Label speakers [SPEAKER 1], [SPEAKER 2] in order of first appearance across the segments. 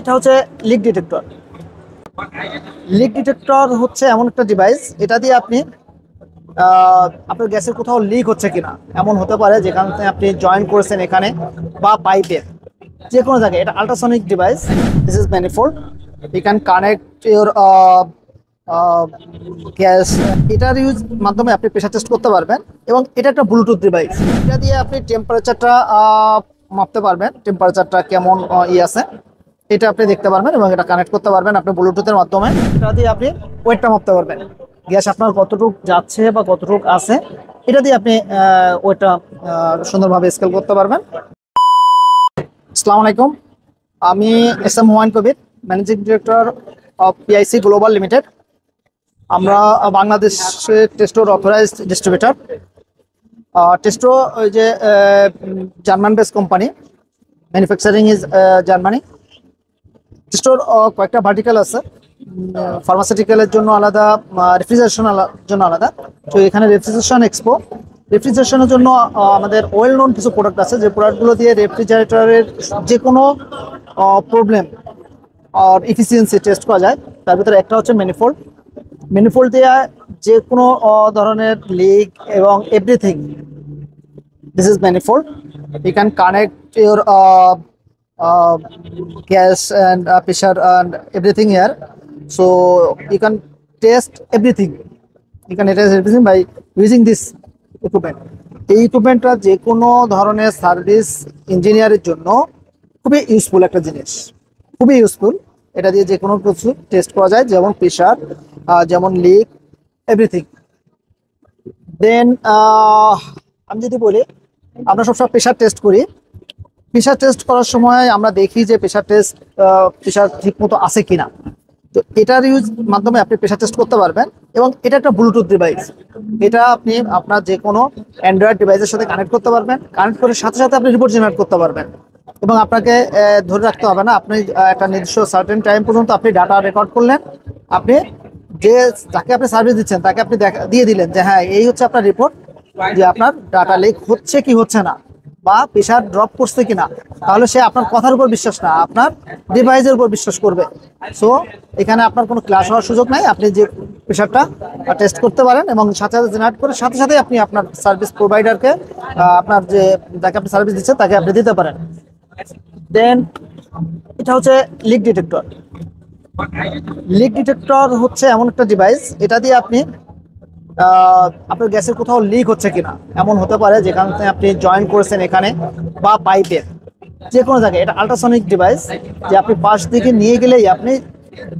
[SPEAKER 1] এটা হচ্ছে leak detector. Leak detector হচ্ছে এমন একটা ডিভাইস, এটা দিয়ে আপনি আপনার গ্যাসের কোথাও লিক হচ্ছে কিনা, এমন হতে পারে যেখানে আপনি জয়েন করেছেন এখানে বা পাইপের যে কোনো জায়গায়। এটা ultrasonic device, this is manifold. You can connect your gas. এটার ইউজ মাধ্যমে আপনি প্রেশার টেস্ট করতে পারবেন। এবং এটা একটা ব্লুটুথ ডিভাইস, এটা দিয়ে আপনি টেম্পারেচারটা মাপতে পারবেন, টেম্পারেচারটা কেমন আছে এটা আপনি দেখতে পারবেন। এবং এটা কানেক্ট করতে পারবেন আপনি ব্লুটুথের মাধ্যমে। এটা দিয়ে আপনি ওয়েটটা মাপতে পারবেন, গ্যাস আপনার কতটুক যাচ্ছে বা কতটুক আছে, এটা দিয়ে আপনি ওয়েটটা সুন্দরভাবে স্কেল করতে পারবেন। আসসালামু আলাইকুম, আমি S M. Humayun Kabir, managing director of PIC global limited. আমরা বাংলাদেশের টেস্টোর অথরাইজড ডিস্ট্রিবিউটর। টেস্টো ওই যে German base company, manufacturing is Germany. টেস্টোর কয়েকটা ভার্টিক্যাল আছে, ফার্মাসিউটিক্যালের জন্য আলাদা, রেফ্রিজারেশনের জন্য আলাদা। তো এখানে রেফ্রিজারেশন এক্সপো, রেফ্রিজারেশনের জন্য আমাদের ওয়েল নোন কিছু প্রোডাক্ট আছে, যে প্রোডাক্টগুলো দিয়ে রেফ্রিজারেটরের যে কোনো প্রবলেম আর এফিসিয়েন্সি টেস্ট করা যায়। তার ভিতরে একটা হচ্ছে ম্যানিফোল্ড। ম্যানিফোল্ড দিয়ে যে কোনো ধরনের লিক এবং everything, this is manifold. You can connect your gas and pressure and everything here, so you can test everything, you can test everything by using this equipment. এই ইকুইপমেন্টটা যে কোনো ধরনের সার্ভিস ইঞ্জিনিয়ারের জন্য খুবই ইউজফুল একটা জিনিস, খুবই ইউজফুল। এটা দিয়ে যে কোনো কিছু টেস্ট করা যায়, যেমন প্রেশার, যেমন লিক, এভরিথিং। দেন আমি যদি বলি, আমরা সবসময় প্রেশার টেস্ট করি। প্রেশার টেস্ট করার সময় আমরা দেখি যে প্রেশার ঠিক মতো আছে কিনা। তো এটার ইউজ মাধ্যমে আপনি প্রেশার টেস্ট করতে পারবেন। এবং এটা একটা ব্লুটুথ ডিভাইস, এটা আপনি আপনার যে কোনো অ্যান্ড্রয়েড ডিভাইসের সাথে কানেক্ট করতে পারবেন। কানেক্ট করে সাথে সাথে আপনি রিপোর্ট জেনারেট করতে পারবেন। এবং আপনাকে ধরে রাখতে হবে না, আপনি একটা নির্দিষ্ট সার্টেন টাইম পর্যন্ত আপনি ডাটা রেকর্ড করলেন, আপনি যে যাকে আপনি সার্ভিস দিচ্ছেন তাকে আপনি দিয়ে দিলেন যে হ্যাঁ এই হচ্ছে আপনার রিপোর্ট, যে আপনার ডাটা লিক হচ্ছে কি হচ্ছে না, বা প্রেশার ড্রপ করছে কিনা। তাহলে সে আপনার কথার উপর বিশ্বাস না, আপনার ডিভাইসের উপর বিশ্বাস করবে। সো এখানে আপনার কোনো ক্লাস হওয়ার সুযোগ নাই, আপনি যে প্রেশারটা টেস্ট করতে পারেন এবং সাথে সাথে জেনারেট করে সাথে সাথে আপনি আপনার সার্ভিস প্রোভাইডারকে, আপনার যে যাকে আপনি সার্ভিস দিচ্ছেন তাকে আপনি দিতে পারেন। দেন এটা হচ্ছে লিক ডিটেক্টর। লিক ডিটেক্টর হচ্ছে এমন একটা ডিভাইস, এটা দিয়ে আপনি আপনার গ্যাসের কোথাও লিক হচ্ছে কিনা, এমন হতে পারে যেখানে আপনি জয়েন করেছেন এখানে বা পাইপের যে কোনো জায়গায়। এটা আল্ট্রাসনিক ডিভাইস, যে আপনি পাশ দিকে নিয়ে গেলেই আপনি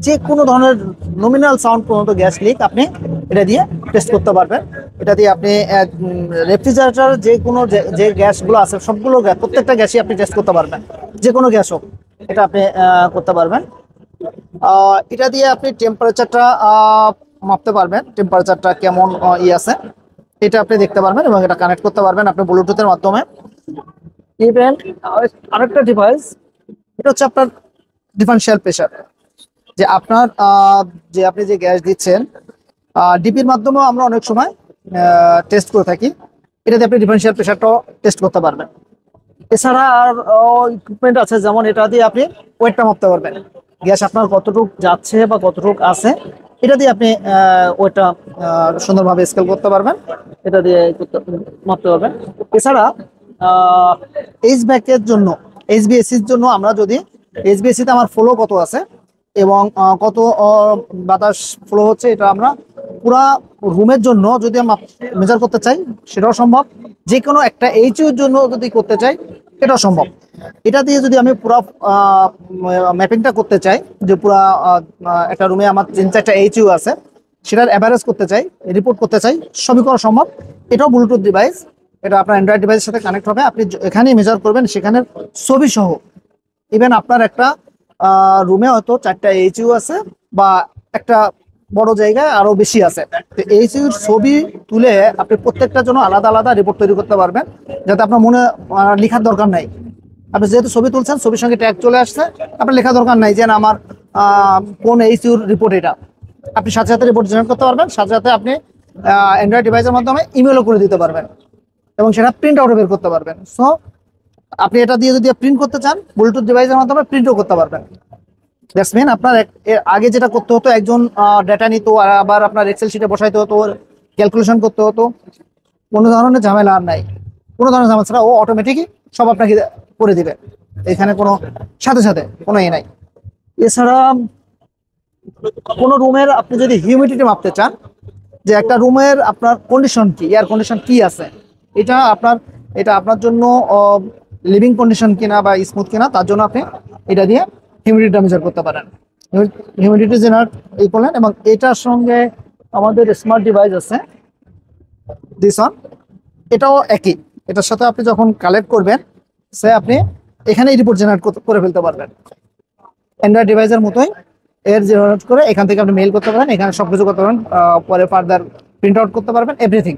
[SPEAKER 1] যে কোনো ধরনের নমিনাল সাউন্ড পর্যন্ত গ্যাস লিক আপনি এটা দিয়ে টেস্ট করতে পারবেন। এটা দিয়ে আপনি রেফ্রিজারেটর যে কোনো যে গ্যাসগুলো আছে সবগুলো প্রত্যেকটা গ্যাসই আপনি টেস্ট করতে পারবেন, যে কোনো গ্যাস হোক এটা আপনি করতে পারবেন। এটা দিয়ে আপনি টেম্পারেচারটা মাপতে পারবেন, টেম্পারেচারটা কেমন আছে এটা আপনি দেখতে পারবেন। এবং এটা কানেক্ট করতে পারবেন আপনি ব্লুটুথের মাধ্যমে। ইভেন আরেকটা ডিভাইস, এটা হচ্ছে আপনার ডিফারেনশিয়াল প্রেশার, যে আপনার যে আপনি যে গ্যাস দিচ্ছেন ডিপির মাধ্যমেও আমরা অনেক সময় টেস্ট করে থাকি। এটাতে আপনি ডিফারেনশিয়াল প্রেশারটাও টেস্ট করতে পারবেন। এছাড়া আর ইকুইপমেন্ট আছে, যেমন এটা দিয়ে আপনি ওয়েটটা মাপতে পারবেন, গ্যাস আপনার কতটুক যাচ্ছে বা কতটুক আছে, এটা দিয়ে আপনি ওয়েটটা সুন্দরভাবে স্কেল করতে পারবেন, এটা দিয়ে মাপতে পারবেন। এছাড়া এইচভ্যাকের জন্য, এইচভিএসির জন্য আমরা যদি এইচভিএসিতে আমার ফ্লো কত আছে এবং কত বাতাস ফ্লো হচ্ছে, এটা আমরা পুরা রুমের জন্য যদি আমরা মেজার করতে চাই সেটাও সম্ভব। যে কোনো একটা এইচইউর জন্য যদি করতে চাই এটাও সম্ভব। এটা দিয়ে যদি আমি পুরো ম্যাপিংটা করতে চাই, যে পুরো একটা রুমে আমার 3-4টা এইচইউ আছে, সেটার অ্যাভারেজ করতে চাই, রিপোর্ট করতে চাই, সবই করা সম্ভব। এটাও ব্লুটুথ ডিভাইস, এটা আপনার অ্যান্ড্রয়েড ডিভাইসের সাথে কানেক্ট হবে। আপনি এখানেই মেজার করবেন, সেখানে ছবি সহ। ইভেন আপনার একটা রুমে হয়তো 4টা এইচইউ আছে বা একটা বড় জায়গায় আরো বেশি আছে, তো এইচইউর ছবি তুলে আপনি প্রত্যেকটার জন্য আলাদা আলাদা রিপোর্ট তৈরি করতে পারবেন, যাতে আপনার মনে লেখার দরকার নাই। আপনি যেহেতু ছবি তুলছেন, ছবির সঙ্গে ট্যাগ চলে আসছে, আপনার লেখা দরকার নাই যে না আমার কোন এইচইউর রিপোর্ট এটা। আপনি সাথে সাথে রিপোর্ট জেনারেট করতে পারবেন, সাথে সাথে আপনি অ্যান্ড্রয়েড ডিভাইসের মাধ্যমে ইমেলও করে দিতে পারবেন এবং সেটা প্রিন্ট আউটও বের করতে পারবেন। সো আপনি এটা দিয়ে যদি প্রিন্ট করতে চান, ব্লুটুথ ডিভাইসের মাধ্যমে প্রিন্টও করতে পারবেন। দ্যাটস মিন আপনার এর আগে যেটা করতে হতো, একজন ডেটা নিত আর আবার আপনার এক্সেল শিটে বসাইতে হতো, ক্যালকুলেশন করতে হতো। কোনো ধরনের ঝামেলা আর নাই, কোনো ধরনের ঝামেলা ছাড়া ও অটোমেটিকই সব আপনাকে করে দিবে। এখানে কোনো সাথে সাথে কোনো নাই। এছাড়া কোনো রুমের আপনি যদি হিউমিডিটি মাপতে চান, যে একটা রুমের আপনার কন্ডিশন কি, এয়ার কন্ডিশন কি আছে, এটা আপনার এটা আপনার জন্য লিভিং কন্ডিশন কিনা বা স্মুথ কিনা, তার জন্য আপনি এটা দিয়ে হিউমিডিটি মেজার করতে পারেন। হিউমিডিটি জেনারেট এই করলেন, এবং এটার সঙ্গে আমাদের স্মার্ট ডিভাইস আছে দিস ওয়ান, এটাও একই। এটার সাথে আপনি যখন কালেক্ট করবেন, সে আপনি এখানেই রিপোর্ট জেনারেট করে ফেলতে পারবেন। অ্যান্ড্রয়েড ডিভাইসের মতোই এর জেনারেট করে এখান থেকে আপনি মেইল করতে পারেন, এখানে সবকিছু করতে পারেন, পরে ফার্দার প্রিন্ট আউট করতে পারবেন, এভরিথিং।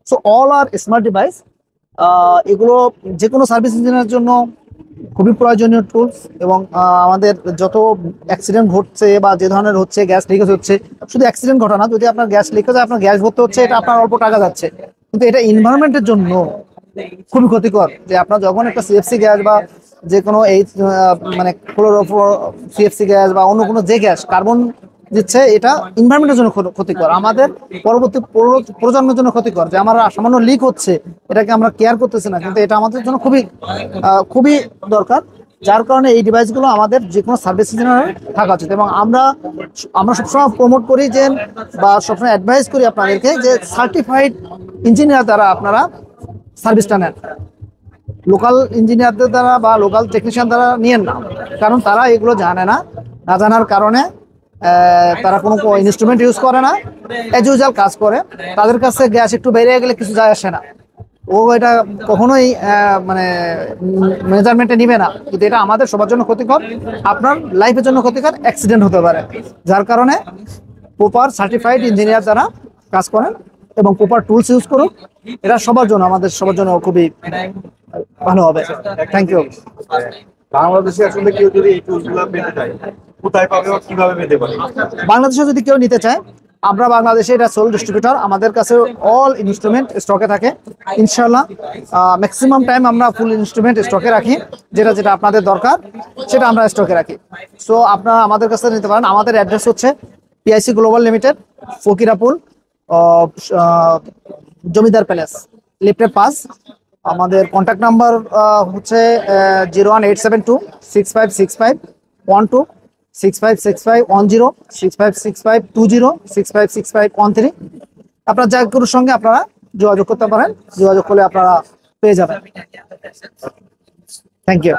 [SPEAKER 1] সো অল আর স্মার্ট ডিভাইস। এগুলো যে কোনো সার্ভিস ইঞ্জিনিয়ারের জন্য খুবই প্রয়োজনীয় টুলস। এবং আমাদের যত অ্যাক্সিডেন্ট ঘটছে বা যে ধরনের হচ্ছে, গ্যাস লিকেজ হচ্ছে, শুধু অ্যাক্সিডেন্ট ঘটনা, যদি আপনার গ্যাস লিকেজ হয়, আপনার গ্যাস ভরতে হচ্ছে, এটা আপনার অল্প টাকা যাচ্ছে, কিন্তু এটা এনভায়রনমেন্টের জন্য খুবই ক্ষতিকর। যে আপনার যখন একটা সিএফসি গ্যাস বা যে কোনো এই মানে সিএফসি গ্যাস বা অন্য কোনো যে গ্যাস কার্বন দিচ্ছে, এটা এনভায়রনমেন্টের জন্য ক্ষতিকর, আমাদের পরবর্তী প্রজন্মের জন্য ক্ষতিকর। যে আমার সামান্য লিক হচ্ছে, এটাকে আমরা কেয়ার করতেছি না, কিন্তু এটা আমাদের জন্য খুবই খুবই দরকার। যার কারণে এই ডিভাইসগুলো আমাদের যে কোনো সার্ভিস ইঞ্জিনিয়ারে থাকা উচিত। এবং আমরা সবসময় প্রমোট করি যে, বা সবসময় অ্যাডভাইস করি আপনাদেরকে, যে সার্টিফাইড ইঞ্জিনিয়ার দ্বারা আপনারা সার্ভিসটা নেন। লোকাল ইঞ্জিনিয়ারদের দ্বারা বা লোকাল টেকনিশিয়ান দ্বারা নিয়েন না, কারণ তারা এগুলো জানে না। না জানার কারণে তারা কোনো ইনস্ট্রুমেন্ট ইউজ করে না, এজ ইউজুয়াল কাজ করে। তাদের কাছে গ্যাস একটু বেড়ে গেলে কিছু যায় আসে না, ও এটা কখনোই মানে মেজারমেন্টে নিবে না। কিন্তু এটা আমাদের সবার জন্য ক্ষতিকর, আপনার লাইফের জন্য ক্ষতিকর, অ্যাক্সিডেন্ট হতে পারে। যার কারণে প্রপার সার্টিফাইড ইঞ্জিনিয়ার দ্বারা কাজ করেন এবং প্রপার টুলস ইউজ করুন। এটা সবার জন্য, আমাদের সবার জন্য খুবই ভালো হবে। Thank you.
[SPEAKER 2] বাংলাদেশে আসলে কেউ যদি এই টুলসগুলো পেতে চায়, কোথায় পাবে বা কিভাবে পেতে পারে?
[SPEAKER 1] বাংলাদেশে যদি কেউ নিতে চায়, আমরা বাংলাদেশে এটা সোল ডিস্ট্রিবিউটর, আমাদের কাছে অল ইনস্ট্রুমেন্ট স্টকে থাকে ইনশাল্লাহ। ম্যাক্সিমাম টাইম আমরা ফুল ইনস্ট্রুমেন্ট স্টকে রাখি, যেটা যেটা আপনাদের দরকার সেটা আমরা স্টকে রাখি। সো আপনারা আমাদের কাছে নিতে পারেন। আমাদের অ্যাড্রেস হচ্ছে পিআইসি গ্লোবাল লিমিটেড, ফকিরাপুল, জমিদার প্যালেস, লিফটের পাস। আমাদের কন্ট্যাক্ট নাম্বার হচ্ছে 01872656512, 656510, 656520, 656513। আপনার যা কারোর সঙ্গে আপনারা যোগাযোগ করতে পারেন, যোগাযোগ করলে আপনারা পেয়ে যাবেন। Thank you.